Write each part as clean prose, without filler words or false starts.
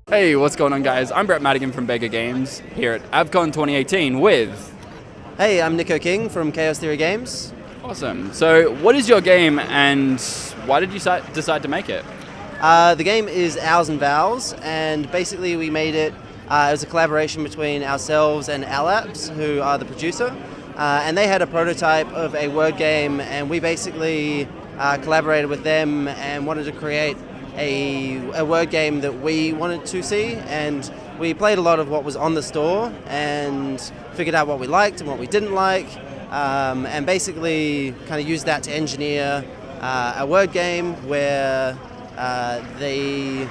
Hey, what's going on, guys? I'm Brett Madigan from Beggar Games here at AVcon 2018 with... Hey, I'm Nico King from Chaos Theory Games. Awesome. So, what is your game and why did you decide to make it? The game is Owls and Vowels, and basically we made it, it was a collaboration between ourselves and Owlbert, who are the producer, and they had a prototype of a word game, and we basically collaborated with them and wanted to create a word game that we wanted to see, and we played a lot of what was on the store and figured out what we liked and what we didn't like, and basically kind of used that to engineer a word game where the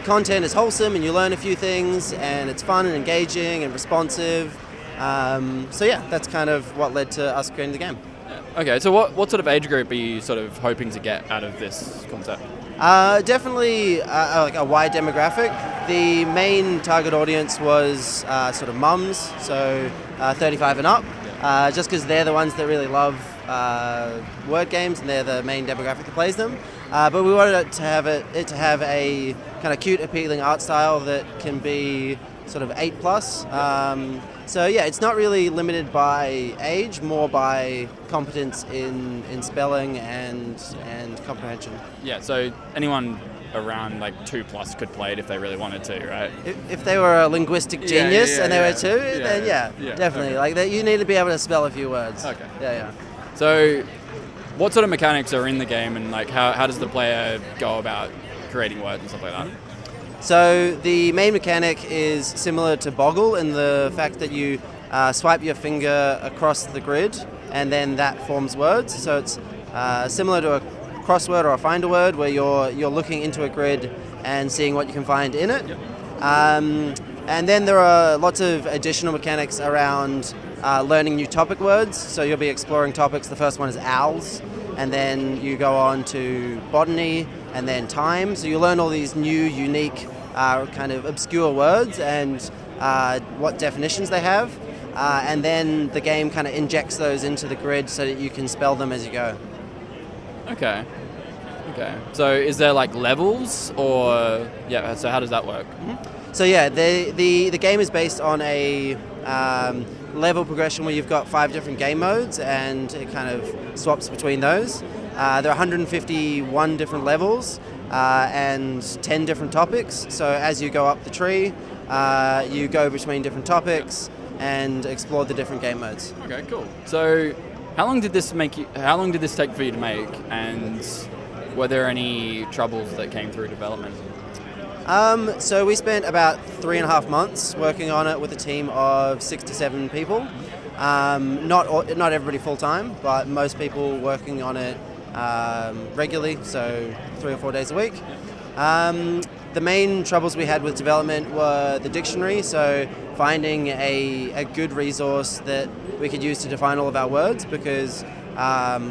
content is wholesome and you learn a few things and it's fun and engaging and responsive. So yeah, that's kind of what led to us creating the game. Okay, so what sort of age group are you sort of hoping to get out of this concept? Definitely like a wide demographic. The main target audience was sort of mums, so 35 and up, just because they're the ones that really love word games and they're the main demographic that plays them. But we wanted it to have a kind of cute, appealing art style that can be sort of 8+. So yeah, it's not really limited by age, more by competence in spelling and comprehension. Yeah, so anyone around like 2+ could play it if they really wanted to, right? If they were a linguistic genius and they were 2, then yeah, definitely. Okay. Like you need to be able to spell a few words. Okay. Yeah. So, what sort of mechanics are in the game, and like how does the player go about creating words and stuff like that? So the main mechanic is similar to Boggle in the fact that you swipe your finger across the grid and then that forms words. So it's similar to a crossword or a find a word where you're looking into a grid and seeing what you can find in it. Yep. And then there are lots of additional mechanics around learning new topic words. So you'll be exploring topics. The first one is owls, and then you go on to botany, and then time. So you learn all these new, unique, kind of obscure words and what definitions they have. And then the game kind of injects those into the grid so that you can spell them as you go. Okay. So is there like levels or... Yeah, so how does that work? Mm-hmm. So yeah, the game is based on a level progression where you've got 5 different game modes and it kind of swaps between those. There are 151 different levels and 10 different topics. So as you go up the tree, you go between different topics and explore the different game modes. Okay, cool. So how long did this take for you to make, and were there any troubles that came through development? So we spent about 3.5 months working on it with a team of 6 to 7 people. Not everybody full time, but most people working on it regularly, so 3 or 4 days a week. The main troubles we had with development were the dictionary, so finding a good resource that we could use to define all of our words, because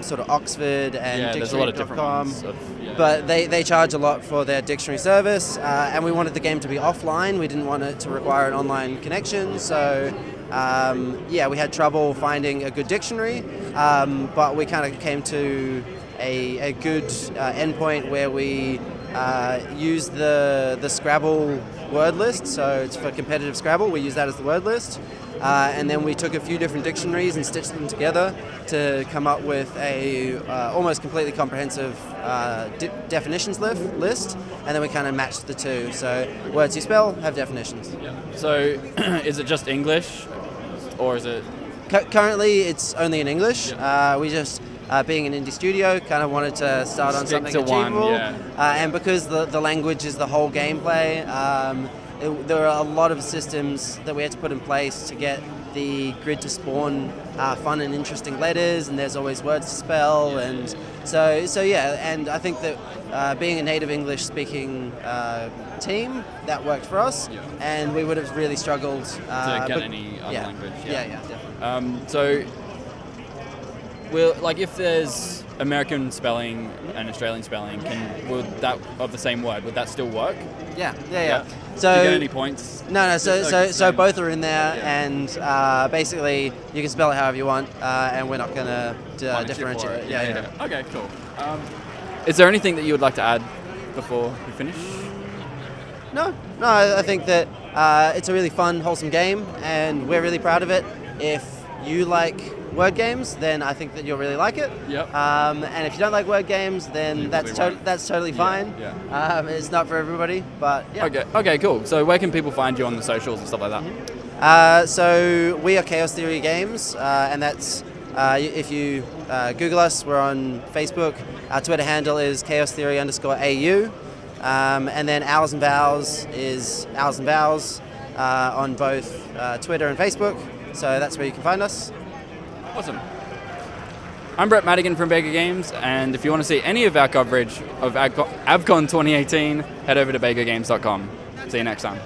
sort of Oxford and dictionary.com, but they charge a lot for their dictionary service, and we wanted the game to be offline. We didn't want it to require an online connection, so we had trouble finding a good dictionary, but we kind of came to a good endpoint where we use the Scrabble word list. So it's for competitive Scrabble, we use that as the word list, and then we took a few different dictionaries and stitched them together to come up with a almost completely comprehensive definitions list, and then we kind of matched the two. So words you spell have definitions. Yeah. So is it just English, or is it... Currently it's only in English. Yeah. We just being an indie studio, kind of wanted to start on something achievable. And because the language is the whole gameplay, there are a lot of systems that we had to put in place to get the grid to spawn fun and interesting letters, and there's always words to spell, and so yeah. And I think that being a native English speaking team, that worked for us, and we would have really struggled to get any other language. Yeah, definitely. So, if there's American spelling and Australian spelling, would that of the same word, would that still work? Yeah. So, do you get any points? No. So both are in there, and basically you can spell it however you want, and we're not going to differentiate it. Yeah. Okay, cool. Is there anything that you would like to add before we finish? No, I think that it's a really fun, wholesome game, and we're really proud of it. If you like word games, then I think that you'll really like it. Yep. And if you don't like word games, then that's totally fine. Yeah. It's not for everybody, but yeah. Okay, cool. So where can people find you on the socials and stuff like that? So we are Chaos Theory Games, and that's if you Google us, we're on Facebook. Our Twitter handle is Chaos Theory _AU. And then Owls and Vowels is Owls and Vowels on both Twitter and Facebook. So that's where you can find us. Awesome. I'm Brett Madigan from Baker Games, and if you want to see any of our coverage of AVcon 2018, head over to bakergames.com. See you next time.